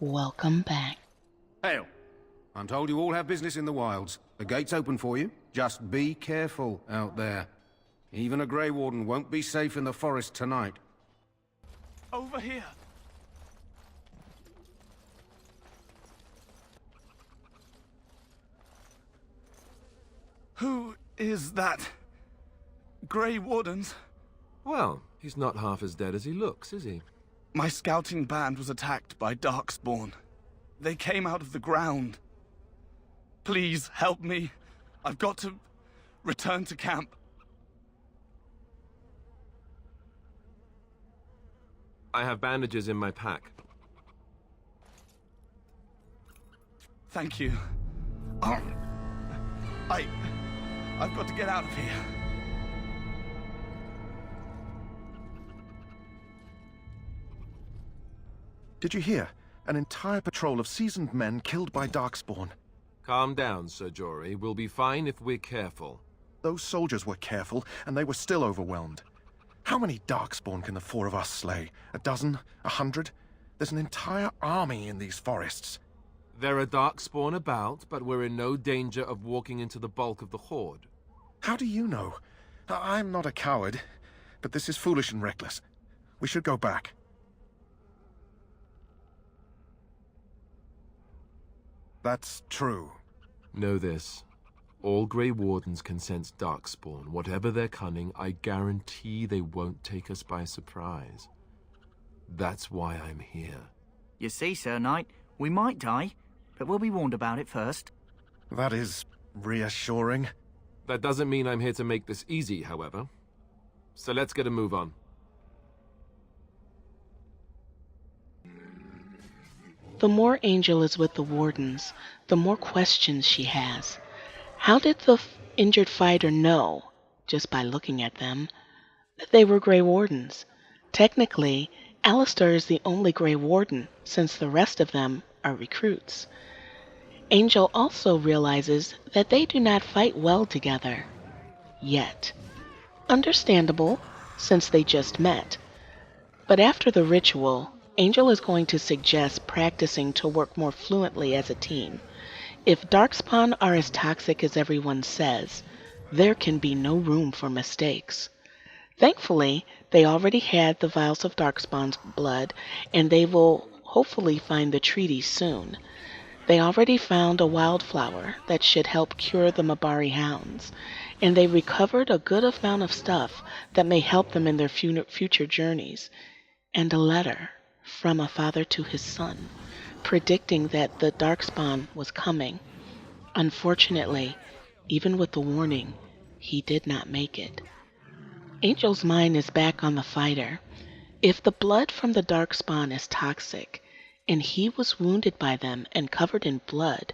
Welcome back. Hail. I'm told you all have business in the wilds. The gate's open for you. Just be careful out there. Even a Grey Warden won't be safe in the forest tonight. Over here. Who is that? Grey Wardens? Well, he's not half as dead as he looks, is he? My scouting band was attacked by Darkspawn. They came out of the ground. Please, help me. I've got to return to camp. I have bandages in my pack. Thank you. I've got to get out of here. Did you hear? An entire patrol of seasoned men killed by Darkspawn. Calm down, Sir Jory. We'll be fine if we're careful. Those soldiers were careful, and they were still overwhelmed. How many Darkspawn can the four of us slay? A dozen? 100? There's an entire army in these forests. There are Darkspawn about, but we're in no danger of walking into the bulk of the Horde. How do you know? I'm not a coward, but this is foolish and reckless. We should go back. That's true. Know this. All Grey Wardens can sense Darkspawn. Whatever their cunning, I guarantee they won't take us by surprise. That's why I'm here. You see, Sir Knight, we might die, but we'll be warned about it first. That is reassuring. That doesn't mean I'm here to make this easy, however. So let's get a move on. The more Angel is with the Wardens, the more questions she has. How did the injured fighter know, just by looking at them, that they were Grey Wardens? Technically, Alistair is the only Grey Warden, since the rest of them are recruits. Angel also realizes that they do not fight well together. Yet. Understandable, since they just met. But after the ritual, Angel is going to suggest practicing to work more fluently as a team. If Darkspawn are as toxic as everyone says, there can be no room for mistakes. Thankfully, they already had the vials of Darkspawn's blood, and they will hopefully find the treaty soon. They already found a wildflower that should help cure the Mabari hounds, and they recovered a good amount of stuff that may help them in their future journeys, and a letter from a father to his son, predicting that the Darkspawn was coming. Unfortunately, even with the warning, he did not make it. Angel's mind is back on the fighter. If the blood from the Darkspawn is toxic, and he was wounded by them and covered in blood,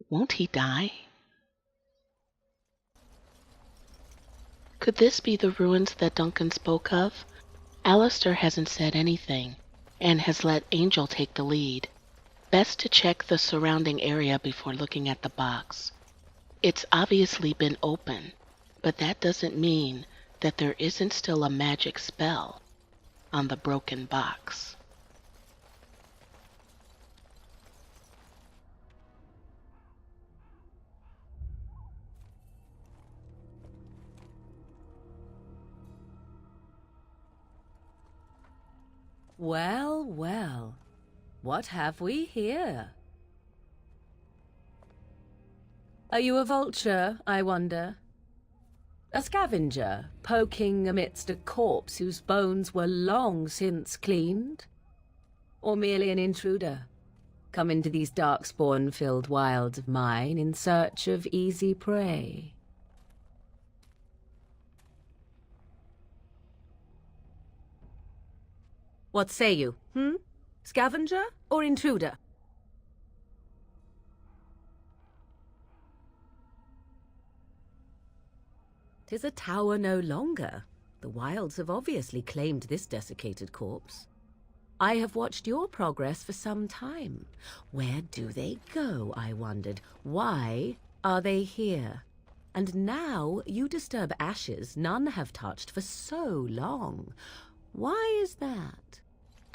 won't he die? Could this be the ruins that Duncan spoke of? Alistair hasn't said anything, and has let Angel take the lead. Best to check the surrounding area before looking at the box. It's obviously been open, but that doesn't mean that there isn't still a magic spell on the broken box. Well, well, what have we here? Are you a vulture, I wonder? A scavenger, poking amidst a corpse whose bones were long since cleaned? Or merely an intruder, come into these darkspawn-filled wilds of mine in search of easy prey? What say you, Scavenger or intruder? 'Tis a tower no longer. The wilds have obviously claimed this desiccated corpse. I have watched your progress for some time. Where do they go, I wondered? Why are they here? And now you disturb ashes none have touched for so long. Why is that?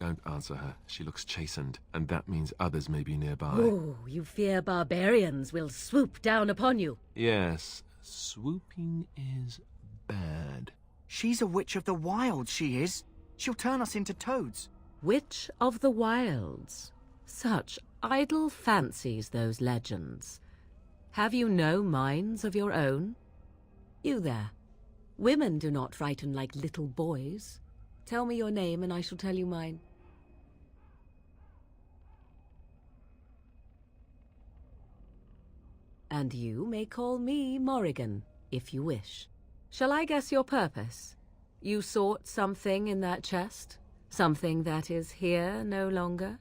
Don't answer her. She looks chastened, and that means others may be nearby. Oh, you fear barbarians will swoop down upon you. Yes, swooping is bad. She's a witch of the wild, she is. She'll turn us into toads. Witch of the wilds. Such idle fancies, those legends. Have you no minds of your own? You there. Women do not frighten like little boys. Tell me your name and I shall tell you mine. And you may call me Morrigan, if you wish. Shall I guess your purpose? You sought something in that chest? Something that is here no longer?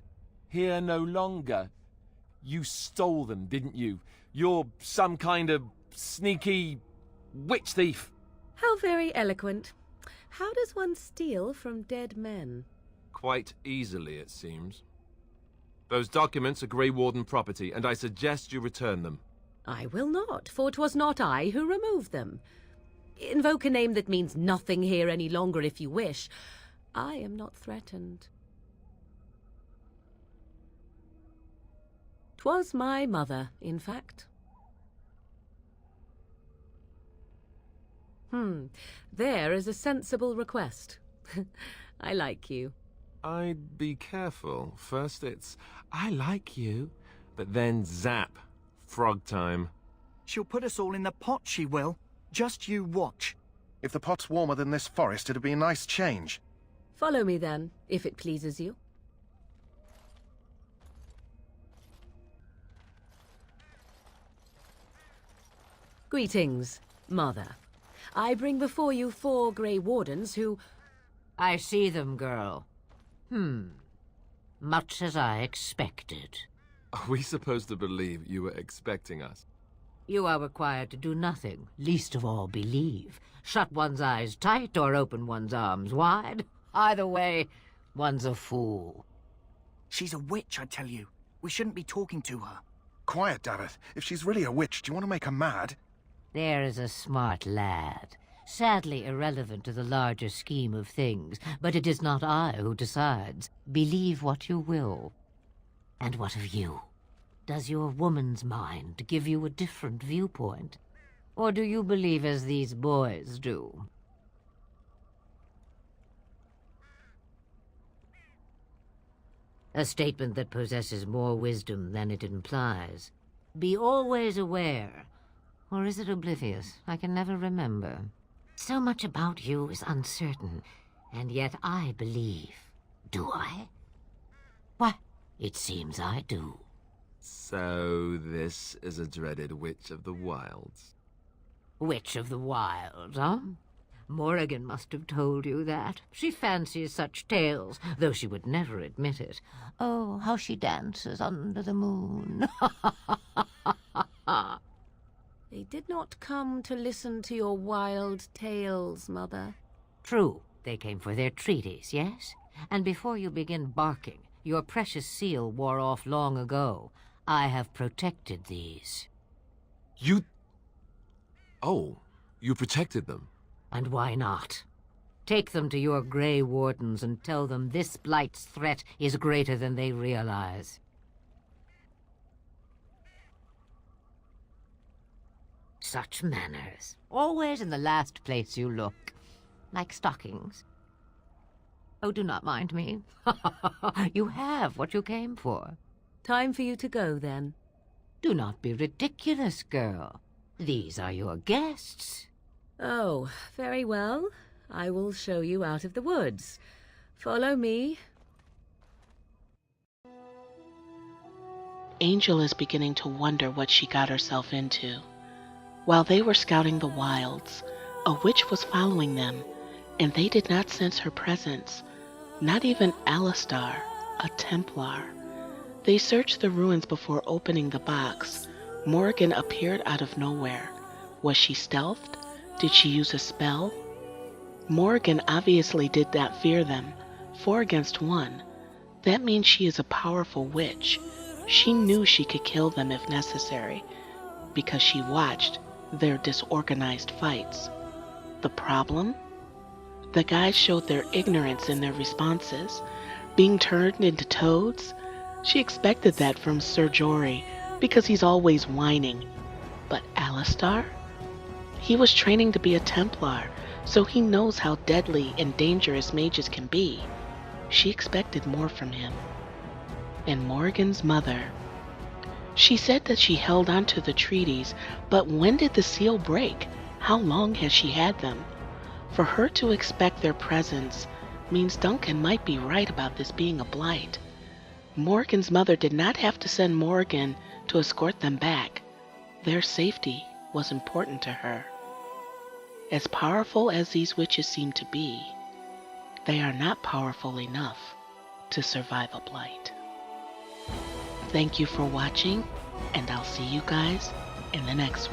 Here no longer. You stole them, didn't you? You're some kind of sneaky witch thief. How very eloquent. How does one steal from dead men? Quite easily, it seems. Those documents are Grey Warden property, and I suggest you return them. I will not, for 'twas not I who removed them. Invoke a name that means nothing here any longer if you wish. I am not threatened. 'Twas my mother, in fact. There is a sensible request. I like you. I'd be careful. First it's, I like you, but then zap. Frog time. She'll put us all in the pot, she will. Just you watch. If the pot's warmer than this forest, it'd be a nice change. Follow me then, if it pleases you. Greetings, Mother. I bring before you 4 Grey Wardens who... I see them, girl. Much as I expected. Are we supposed to believe you were expecting us? You are required to do nothing, least of all believe. Shut one's eyes tight or open one's arms wide. Either way, one's a fool. She's a witch, I tell you. We shouldn't be talking to her. Quiet, Davith. If she's really a witch, do you want to make her mad? There is a smart lad. Sadly irrelevant to the larger scheme of things, but it is not I who decides. Believe what you will. And what of you? Does your woman's mind give you a different viewpoint? Or do you believe as these boys do? A statement that possesses more wisdom than it implies. Be always aware. Or is it oblivious? I can never remember. So much about you is uncertain, and yet I believe. Do I? Why, it seems I do. So this is a dreaded witch of the wilds. Witch of the wilds, huh? Morrigan must have told you that. She fancies such tales, though she would never admit it. Oh, how she dances under the moon. They did not come to listen to your wild tales, Mother. True, they came for their treaties, yes? And before you begin barking, your precious seal wore off long ago. I have protected these. You... Oh, you protected them. And why not? Take them to your Grey Wardens and tell them this blight's threat is greater than they realize. Such manners. Always in the last place you look. Like stockings. Oh, do not mind me. You have what you came for. Time for you to go, then. Do not be ridiculous, girl. These are your guests. Oh, very well. I will show you out of the woods. Follow me. Angel is beginning to wonder what she got herself into. While they were scouting the wilds, a witch was following them, and they did not sense her presence, not even Alistar, a Templar. They searched the ruins before opening the box. Morrigan appeared out of nowhere. Was she stealthed? Did she use a spell? Morrigan obviously did not fear them. 4 against 1. That means she is a powerful witch. She knew she could kill them if necessary, because she watched their disorganized fights. The problem? The guys showed their ignorance in their responses. being turned into toads? She expected that from Sir Jory, because he's always whining. But Alistar? He was training to be a Templar, so he knows how deadly and dangerous mages can be. She expected more from him. And Morrigan's mother. She said that she held on to the treaties, but when did the seal break? How long has she had them? For her to expect their presence means Duncan might be right about this being a blight. Morrigan's mother did not have to send Morrigan to escort them back. Their safety was important to her. As powerful as these witches seem to be, they are not powerful enough to survive a blight. Thank you for watching, and I'll see you guys in the next one.